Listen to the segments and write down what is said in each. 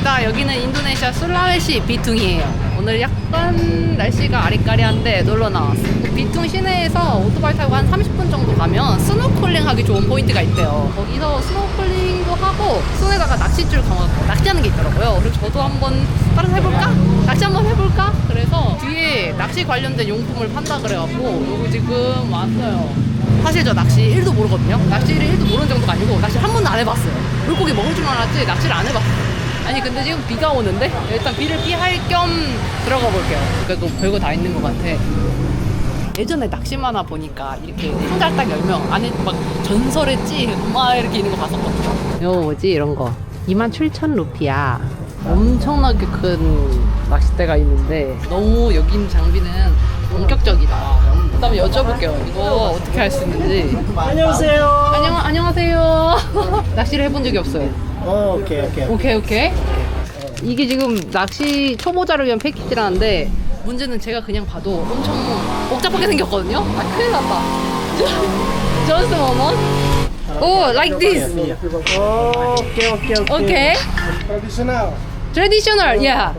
반갑습니다. 여기는 인도네시아 술라웨시 비퉁이에요. 오늘 약간 날씨가 아리까리한데 놀러 나왔어요. 비퉁 시내에서 오토바이 타고 한 30분 정도 가면 스노클링 하기 좋은 포인트가 있대요. 거기서 스노클링도 하고 손에다가 낚싯줄 감아서 낚시하는 게 있더라고요. 그래서 저도 한번 따라서 해볼까? 낚시 한번 해볼까? 그래서 뒤에 낚시 관련된 용품을 판다 그래갖고 여기 지금 왔어요. 사실 저 낚시 1도 모르거든요. 낚시를 1도 모르는 정도가 아니고 낚시를 한 번도 안 해봤어요. 물고기 먹을 줄만 알았지 낚시를 안 해봤어요. 아니 근데 지금 비가 오는데 일단 비를 피할 겸 들어가 볼게요. 그래도 별거 다 있는 것 같아. 예전에 낚시 만화 보니까 이렇게 상자를 딱 열면 안에 막 전설의 찌 막 이렇게 있는 거 봤었거든요. 이거 뭐지 이런 거 27,000루피야. 엄청나게 큰 낚싯대가 있는데 너무 여기 있는 장비는 본격적이다. 그다음에 여쭤볼게요. 이거 어떻게 할 수 있는지. 안녕하세요. 안녕하세요. 낚시를 해본 적이 없어요. 오케이. 이게 지금 낚시 초보자를 위한 패키지라는데 문제는 제가 그냥 봐도 엄청 복잡하게 생겼거든요. 아 큰일 났다. Just a moment. Oh, like this. Okay. Traditional, yeah.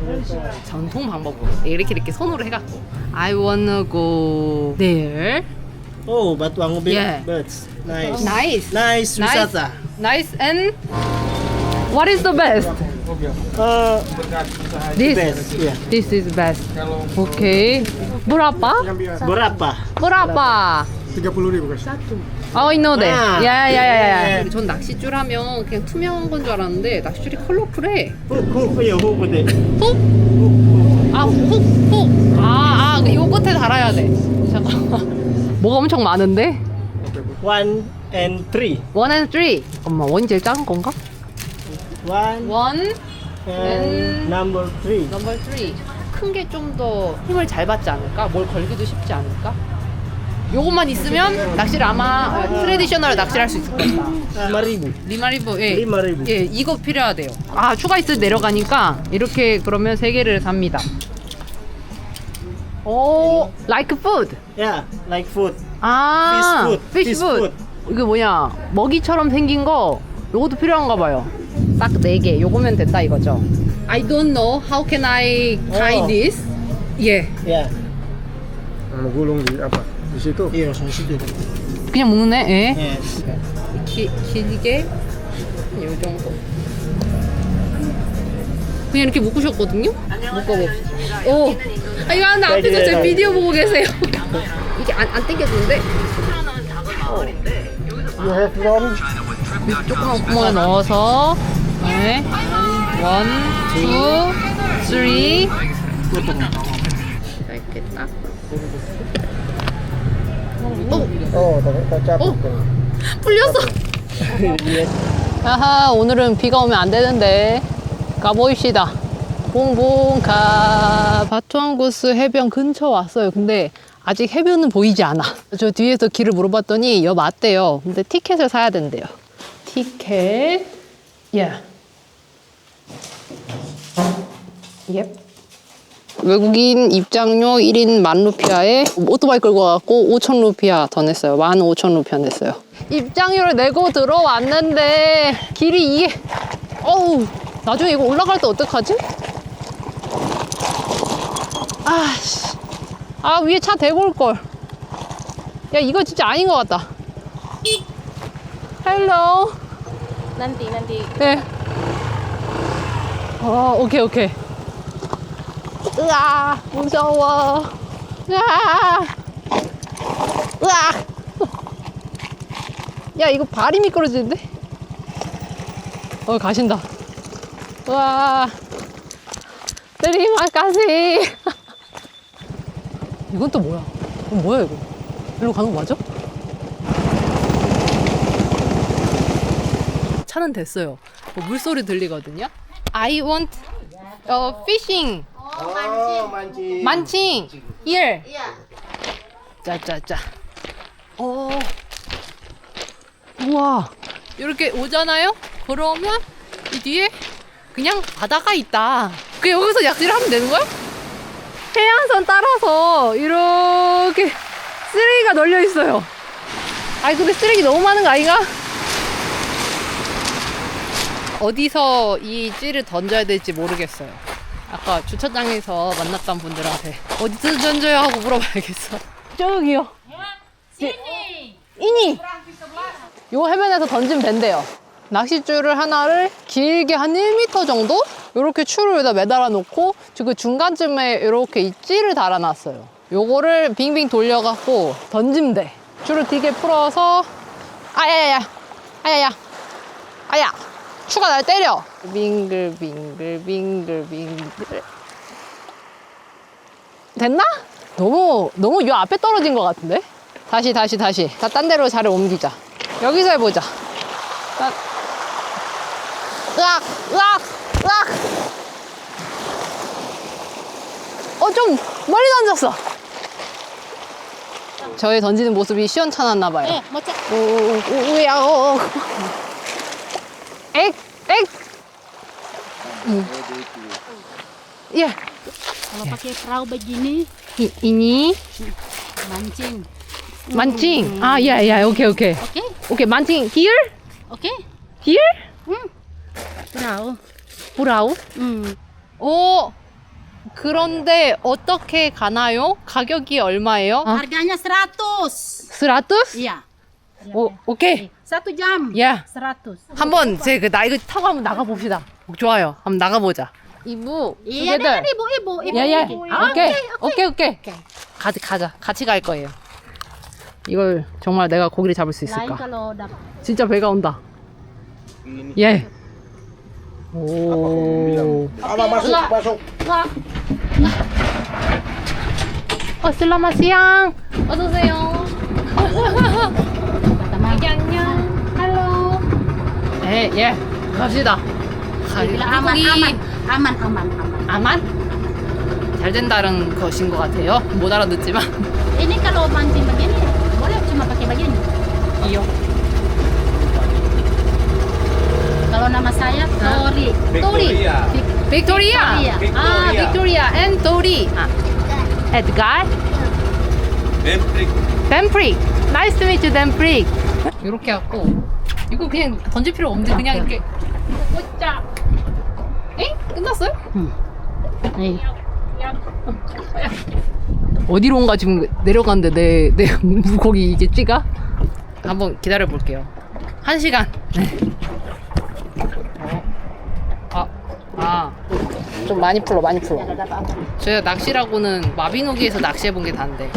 전통 방법으로 이렇게 손으로 해갖고 I wanna go there. Oh, Batuang Ubin Yeah. birds. Nice. Nice. wisata. Nice and what is the best? This. Best. Yeah. This is best. Okay. Berapa? Berapa? Berapa? 30.000 guys. I know that. 아. 야야야야. 전 낚싯줄 하면 그냥 투명한 건 줄 알았는데 낚싯줄이 컬러풀해. Hook de. 훅? 아, 훅. 이거 끝에 달아야 돼. 잠깐만. 뭐가 엄청 많은데? 1 and 3. 1 and 3. 엄마, 원이 제일 작은 건가? 1 1 and number 3. 넘버 3. 큰 게 좀 더 힘을 잘 받지 않을까? 뭘 걸기도 쉽지 않을까? 요것만 있으면 낚시를 아마 트레디셔널 낚시를 할 수 있을 것이다. 5,000. 리마리브, 예. 5,000. 예, 이거 필요하대요. 아, 추가이스 내려가니까 이렇게 그러면 3개를 삽니다. 오, like food. Yeah, like food. 아, Fish food. 이게 뭐냐, 먹이처럼 생긴 거, 요것도 필요한가 봐요. 딱 4개, 요거면 된다 이거죠. I don't know how can I tie this. 예. Yeah. Gulung di apa? Di situ. Iya, langsung di situ. 그냥 먹네. 예. Yes. 길게 요 정도. 그냥 이렇게 묶으셨거든요. 묶어봅시다. 오, 아 이거 하나 앞에서 제 비디오 보고 계세요. 이게 안 당겨지는데? You have one. 조그만 구멍에 넣어서 네. 1, 2, 3 이렇게 딱. 오, 풀렸어. 아하, 오늘은 비가 오면 안 되는데 가보입시다. 봉봉가 바투앙구스 해변 근처 왔어요. 근데 아직 해변은 보이지 않아. 저 뒤에서 길을 물어봤더니 여 맞대요. 근데 티켓을 사야 된대요. 티켓. Yeah. Yep. 외국인 입장료 1인 10,000루피아에 오토바이 끌고 와갖고 5,000루피아 더 냈어요. 15,000루피아 냈어요. 입장료를 내고 들어왔는데 길이 이게 어우, 나중에 이거 올라갈 때 어떡하지? 아씨, 아 위에 차 대고 올걸. 야 이거 진짜 아닌 것 같다. 헬로. Nanti. 네. 오케이. 으아, 무서워. 으아. 야, 이거 발이 미끄러지는데? 가신다. 우와. 드리마까지. 이건 또 뭐야? 뭐야, 이거? 일로 가는 거 맞아? 차는 됐어요. 물소리 들리거든요. I want fishing. Oh, mancing. 만칭. Here. Iya. 짜. 우와. 이렇게 오잖아요? 그러면 이 뒤에 그냥 바다가 있다. 그 여기서 낚시를 하면 되는 거야? 해안선 따라서 이렇게 쓰레기가 널려 있어요. 아니 근데 쓰레기 너무 많은 거 아닌가? 어디서 이 찌를 던져야 될지 모르겠어요. 아까 주차장에서 만났던 분들한테 어디서 던져요 하고 물어봐야겠어. 저기요. 이니. 요 해변에서 던지면 된대요. 낚싯줄을 하나를 길게 한 1m 정도? 이렇게 줄을 여기다 매달아 놓고 그 중간쯤에 이렇게 이 찌를 달아놨어요. 요거를 빙빙 돌려갖고 던지면 돼. 줄을 되게 풀어서 아야야야 아야야 아야 추가 날 때려. 빙글빙글 됐나? 너무 요 앞에 떨어진 것 같은데? 다시 다 딴 데로 자리 옮기자. 여기서 해보자. 으악 좀 멀리 던졌어. 저의 던지는 모습이 시원찮았나봐요. Eh, macam. 오야 액 예. Kalau pakai perahu begini, 이니 mancing. 만칭. 야 오케이 Okey? 만칭 here Okey? here Perahu. 브라우. 오, 그런데 어떻게 가나요? 가격이 얼마예요? Harganya 100. 스라투스? Iya. 오, 오케이. 1 jam. 야. 100. 한번 나 이거 타고 한번 나가 봅시다. 좋아요. 한번 나가 보자. 이부 Iya, together. nih, ibu. 야야. Okey. 오케이. 가자. 같이 갈 거예요. 이걸 정말 내가 고기를 잡을 수 Lain 있을까? kalau dapat. 진짜 배가 온다. 예. 오. Apa masuk? 슬라마 시앙. 어서 오세요. Lagi 안녕. 할로. 예. 갑시다. aman. 잘 된다는 것인 것 같아요. 못 알아듣지만. Ini kalau mancing begini, boleh cuma pakai begini. 이요. Kalau nama saya Tori. 빅토리아. Victoria. 빅토리아 앤 도리. 에드갈. 댐프릭. 나이스 투 미츠 댐프릭. 이렇게 갖고 이거 그냥 던질 필요 없는데 그냥 이렇게 꽂자. 에? 끝났어요? Nih. 어디로 온가 지금 내려가는데 내 물고기 이게 찌가? 한번 기다려 볼게요. 1시간. 네. 좀 많이 풀어. 제가 낚시라고는 마비노기에서 낚시해 본 게 다인데.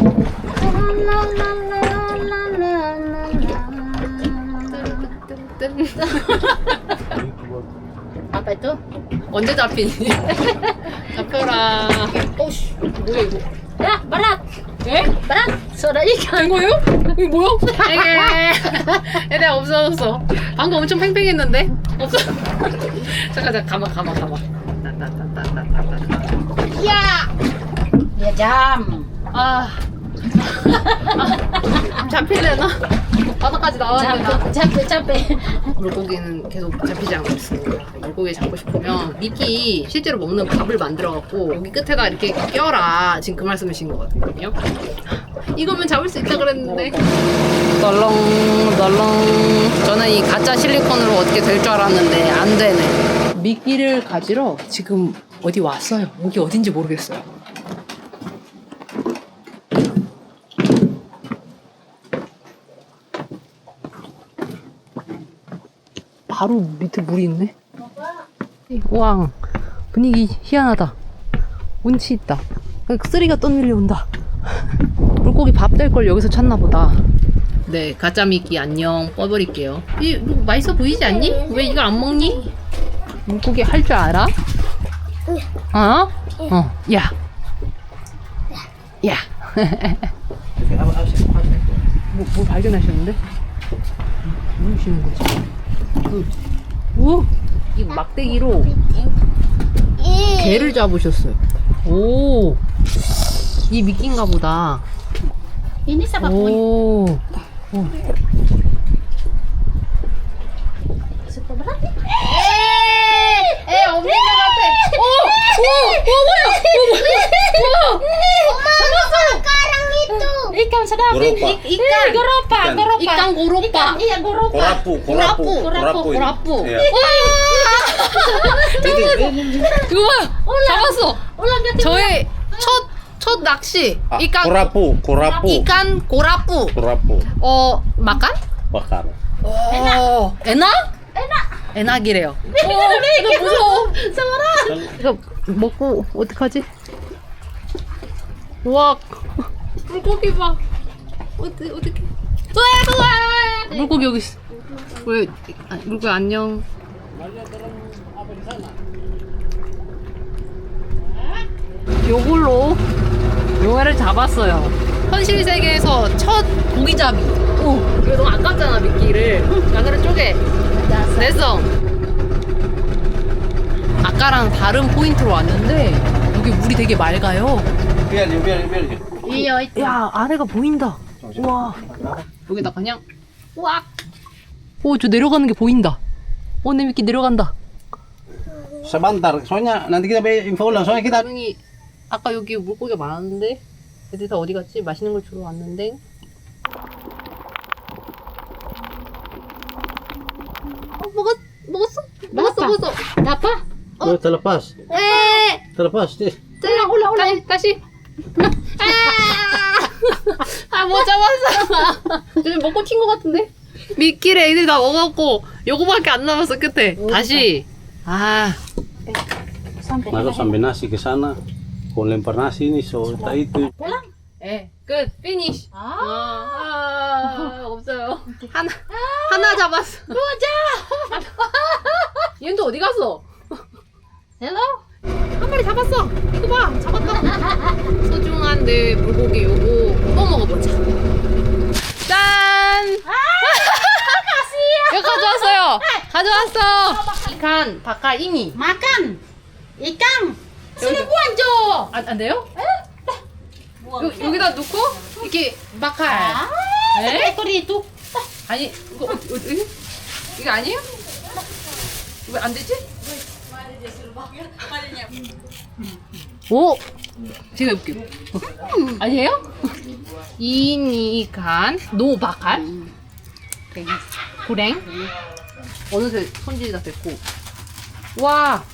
Apa itu? 언제 잡히니? 잡혀라. 오씨, 뭐야 이거? Ya, berat. 에? Berat. Sudah ikan. 된 거예요? 이거 뭐야? 얘네 없어졌어. 방금 엄청 팽팽했는데? 없어. 잠깐 가마. Dia jam. 잡히려나? 바닥까지 나왔는데. Capek. 물고기는 계속 잡히지 않고 있습니다. 물고기 잡고 싶으면 미끼 실제로 먹는 밥을 만들어갖고 여기 끝에다 이렇게 껴라. 지금 그 말씀이신 것 같거든요. 이거면 잡을 수 있다 그랬는데. 널렁. 저는 이 가짜 실리콘으로 어떻게 될 줄 알았는데 안 되네. 미끼를 가지러 지금 어디 왔어요. 여기 어딘지 모르겠어요. 바로 밑에 물이 있네. 우왕, 분위기 희한하다. 운치 있다. 쓰리가 떠밀려온다. 물고기 밥 될 걸 여기서 찾나 보다. 네, 가짜 미끼 안녕. 꺼버릴게요. 뭐 맛있어 보이지 않니? 왜 이걸 안 먹니? 물고기 할 줄 알아? 야. 뭐 발견하셨는데? 뭐 하시는 거지? 오! 이 막대기로 개를 잡으셨어요. 오! 이 미끼인가 보다. Ini siapa punya? 오! Super berat. 없는 것 같아. Ikan sedap. Ikan goropa. 이깡 고로빠. Iya, goropa. Korapu. 고라뿌. Korapu. 고라뿌. Iya. 와! 이거 봐. 잡았어. 저의 첫 낚시. 이깐 Korapu, korapu. 이깐 고라뿌. Korapu. 마깐? Bakar. 에낙이래요. 이거 무서워. 이거 먹고 어떡하지? 우와, 물고기 봐. 어떻게? 물고기 여기 있어. 왜? 물고기 안녕. 요걸로 용해를 잡았어요. 현실 세계에서 첫 고기잡이. 오, 이거 너무 아깝잖아 미끼를. 양을 쪼개. 됐어. 아까랑 다른 포인트로 왔는데 여기 물이 되게 맑아요. Biar. Iyo itu. 야, 아래가 보인다. 우와. 여기다 그냥 우악. 오, 저 내려가는 게 보인다. 내 미끼 내려간다. Sebentar, soalnya nanti kita bayar info ulang. Soalnya kita 분명히 아까 여기 물고기가 많았는데 애들 다 어디 갔지? 맛있는 걸 주러 왔는데. 먹었어. Apa? Oh, terlepas. Terlepas, Tis. 다시. 못 잡았어. 요즘 먹고 튄 것 같은데? 미끼를 애들 다 먹었고 요거밖에 안 남았어 끝에. 다시. Sampai Naruh sampai nasi ke sana. Kau lempar nasi ini, so tak itu. pulang. 끝. 피니쉬. 없어요. 하나 잡았어. 얘는 또 어디 갔어? Hello. 한 마리 잡았어. 이거 봐. 잡았다. 소중한 내 물고기 요거 또 먹어보자. 짠! 이거 가져왔어요. 가져왔어. 이칸 바카잉이. Makan. Ikan. Sini buang Jo. 안 돼요? 여기다 놓고 이렇게 바칼. Ah, ekor itu. 아니 이거 어디? 이게 아니에요? 왜 안 되지? 오! 제가 해볼게요. 아니에요? 이니간 노바칼 구랭 어느새 손질이 다 됐고 와!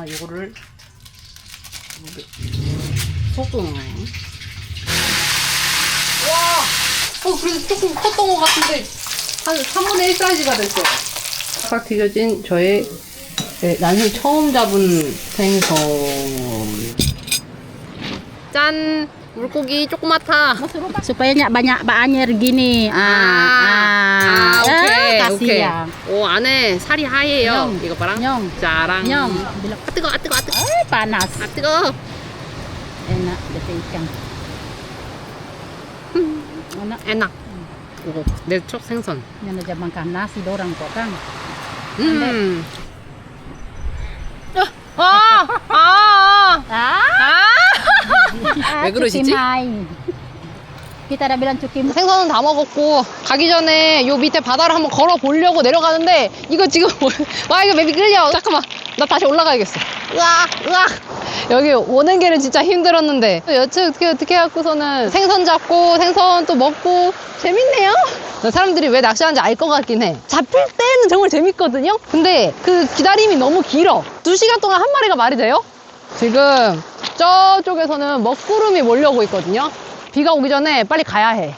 이거를 소금 와! 그래도 조금 컸던 것 같은데 한 3분의 1 사이즈가 됐어요. 싹 튀겨진 저의 난생 처음 잡은 생선. 짠! 물고기 조그맣다. Supaya banyak bahannya gini. 오케이. kasih ya. 오, 안에 살이 하얘요. 냥. 이거 봐라. 냥. 짜랑. Nyom. 뜨거. Panas. 뜨거. Enak gitu ikan. Enak. 에낙. 이거 내 첫 생선. Yang aja makan nasi dorang kok Kang. 왜 그러시지? Cukimai. Kita udah bilang cukim. 생선은 다 먹었고 가기 전에 요 밑에 바다를 한번 걸어 보려고 내려가는데 이거 지금 와 이거 왜 끌려? 잠깐만 나 다시 올라가야겠어. 으악 여기 오는 길은 진짜 힘들었는데 여튼 어떻게 해갖고서는 생선 잡고 생선 또 먹고 재밌네요. 사람들이 왜 낚시하는지 알 것 같긴 해. 잡힐 때는 정말 재밌거든요. 근데 그 기다림이 너무 길어. 2시간 동안 한 마리가 말이 돼요? 지금 저쪽에서는 먹구름이 몰려오고 있거든요. 비가 오기 전에 빨리 가야 해.